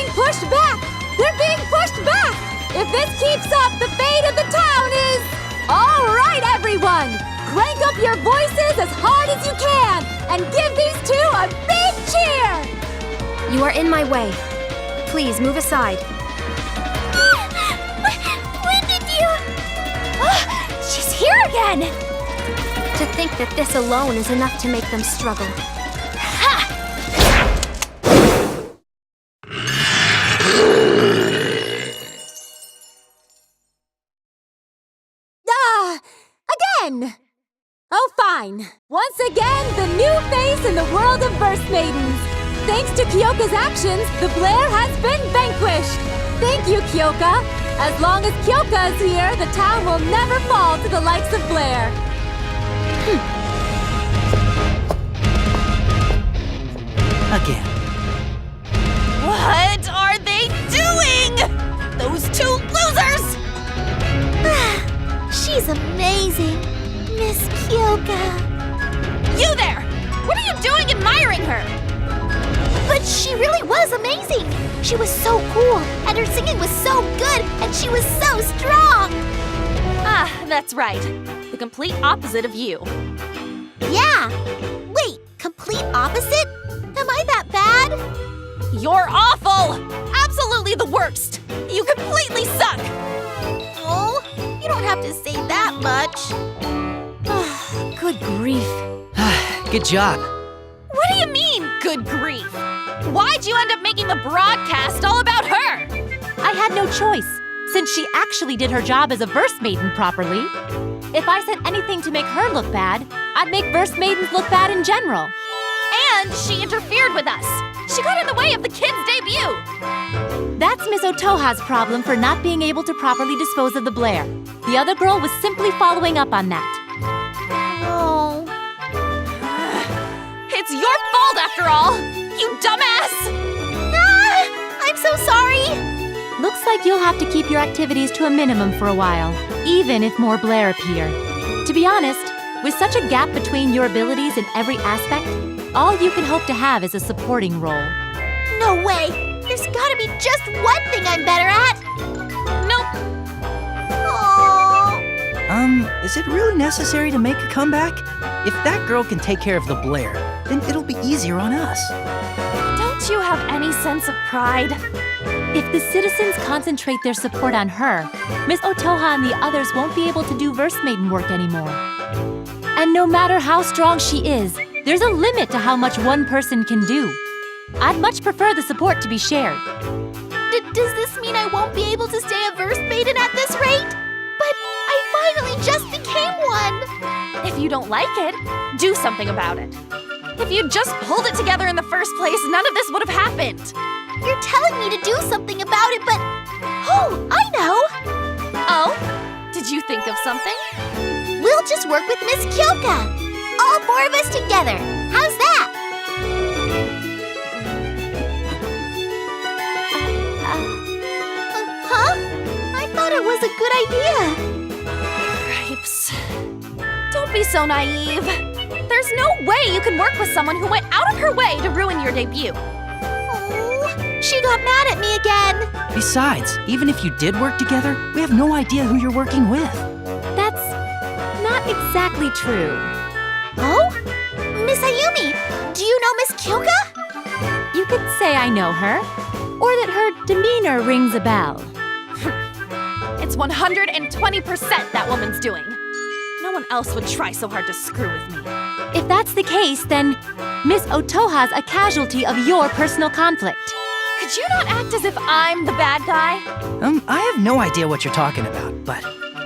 being pushed back! They're being pushed back! If this keeps up, the fate of the town is... All right, everyone! Crank up your voices as hard as you can and give these two a big cheer! You are in my way. Please move aside. When did you... she's here again! To think that this alone is enough to make them struggle. Again! Oh, fine. Once again, the new face in the world of Verse Maidens. Thanks to Kyoka's actions, the Blair has been vanquished. Thank you, Kyoka. As long as Kyoka is here, the town will never fall to the likes of Blair. Again. What are they doing? Those two losers! She's amazing, Miss Kyoka. You there! What are you doing admiring her? But she really was amazing. She was so cool, and her singing was so good, and she was so strong. Ah, that's right. The complete opposite of you. Yeah. Wait, complete opposite? Am I that bad? You're awful! Absolutely the worst! You completely suck! Oh, you don't have to say that much. Good grief. Good job. What do you mean, good grief? Why'd you end up making the broadcast all about her? I had no choice, since she actually did her job as a Verse Maiden properly. If I said anything to make her look bad, I'd make Verse Maidens look bad in general. And she interfered with us. She got in the way of the kids' debut. That's Miss Otoha's problem for not being able to properly dispose of the Blair. The other girl was simply following up on that. Oh. It's your fault after all, you dumbass! I'm so sorry! Looks like you'll have to keep your activities to a minimum for a while, even if more Blair appear. To be honest, with such a gap between your abilities in every aspect, all you can hope to have is a supporting role. No way! There's gotta be just one thing I'm better at! Nope. Aww. Is it really necessary to make a comeback? If that girl can take care of the Blair, then it'll be easier on us. Don't you have any sense of pride? If the citizens concentrate their support on her, Miss Otoha and the others won't be able to do Verse Maiden work anymore. And no matter how strong she is, there's a limit to how much one person can do. I'd much prefer the support to be shared. Does this mean I won't be able to stay a Verse Maiden at this rate? But I finally just became one! If you don't like it, do something about it. If you'd just pulled it together in the first place, none of this would have happened. You're telling me to do something about it, but... Oh, I know! Oh? Did you think of something? We'll just work with Miss Kyoka. All four of us together. How's that? Huh? I thought it was a good idea. Cripes. Don't be so naive. There's no way you can work with someone who went out of her way to ruin your debut. Oh, she got mad at me again. Besides, even if you did work together, we have no idea who you're working with. That's not exactly true. Oh? Miss Ayumi, do you know Miss Kyoka? You could say I know her, or that her demeanor rings a bell. It's 120% that woman's doing. No one else would try so hard to screw with me. If that's the case, then Miss Otoha's a casualty of your personal conflict. Could you not act as if I'm the bad guy? I have no idea what you're talking about, but...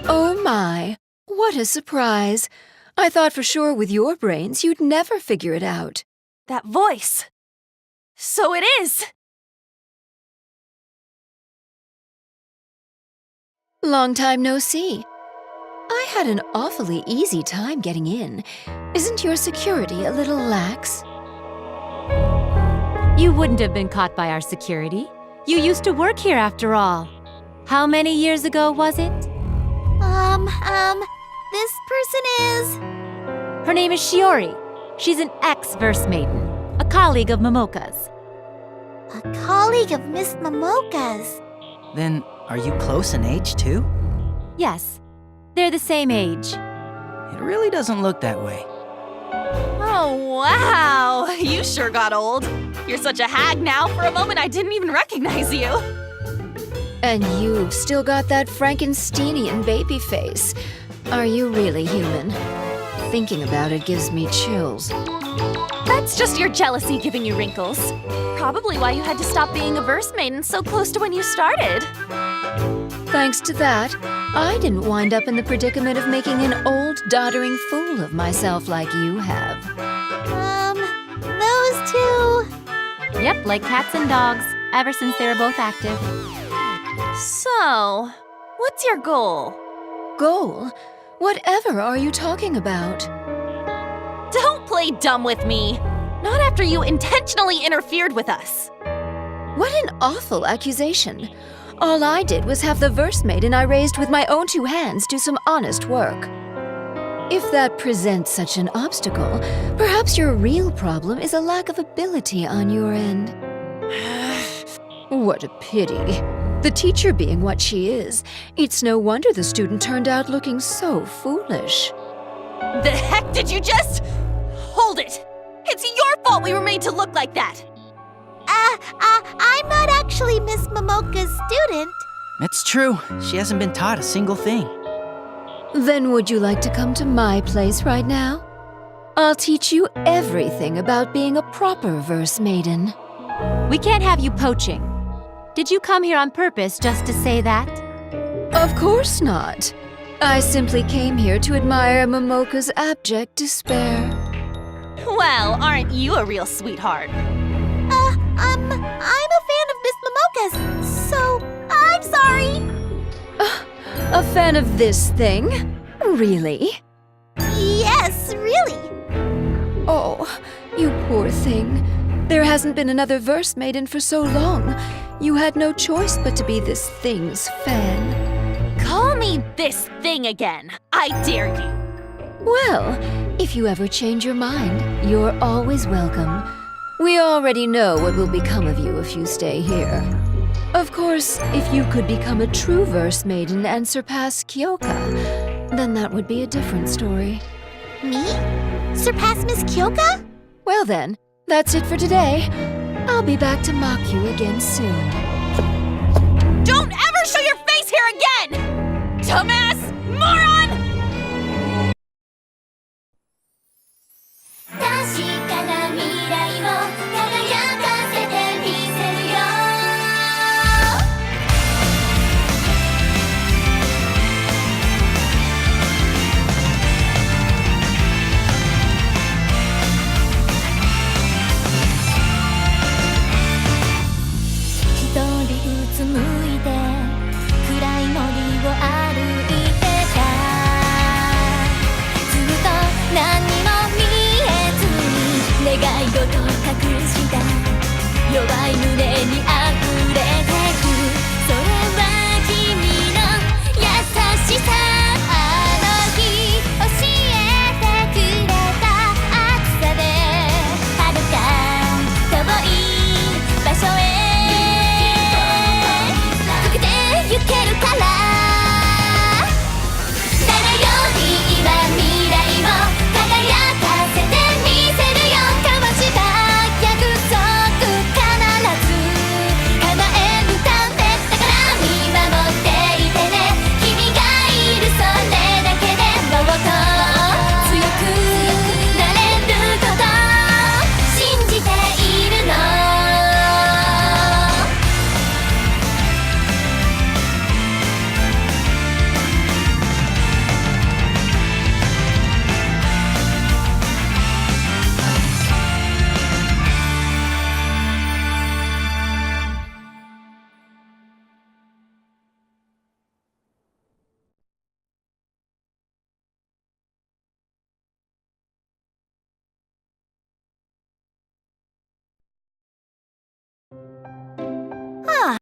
Oh my, what a surprise. I thought for sure with your brains you'd never figure it out. That voice. So it is. Long time no see. I had an awfully easy time getting in. Isn't your security a little lax? You wouldn't have been caught by our security. You used to work here after all. How many years ago was it? This person is... Her name is Shiori. She's an ex-Verse Maiden, a colleague of Momoka's. A colleague of Miss Momoka's. Then, are you close in age too? Yes, they're the same age. It really doesn't look that way. Oh, wow! You sure got old. You're such a hag now, for a moment I didn't even recognize you. And you've still got that Frankensteinian baby face. Are you really human? Thinking about it gives me chills. That's just your jealousy giving you wrinkles. Probably why you had to stop being a verse maiden so close to when you started. Thanks to that, I didn't wind up in the predicament of making an old, doddering fool of myself like you have. Those two. Yep, like cats and dogs, ever since they were both active. So, what's your goal? Goal? Whatever are you talking about? Don't play dumb with me. Not after you intentionally interfered with us. What an awful accusation. All I did was have the verse maiden I raised with my own 2 hands do some honest work. If that presents such an obstacle, perhaps your real problem is a lack of ability on your end. What a pity. The teacher being what she is, it's no wonder the student turned out looking so foolish. The heck did you just... Hold it! It's your fault we were made to look like that! I'm not actually Miss Momoka's student. It's true. She hasn't been taught a single thing. Then would you like to come to my place right now? I'll teach you everything about being a proper verse maiden. We can't have you poaching. Did you come here on purpose just to say that? Of course not. I simply came here to admire Momoka's abject despair. Well, aren't you a real sweetheart? I'm a fan of Miss Momoka's, so I'm sorry. A fan of this thing? Really? Yes, really. Oh, you poor thing. There hasn't been another verse maiden for so long. You had no choice but to be this thing's fan. Call me this thing again. I dare you. Well, if you ever change your mind, you're always welcome. We already know what will become of you if you stay here. Of course, if you could become a true verse maiden and surpass Kyoka, then that would be a different story. Me? Surpass Miss Kyoka? Well then, that's it for today. I'll be back to mock you again soon.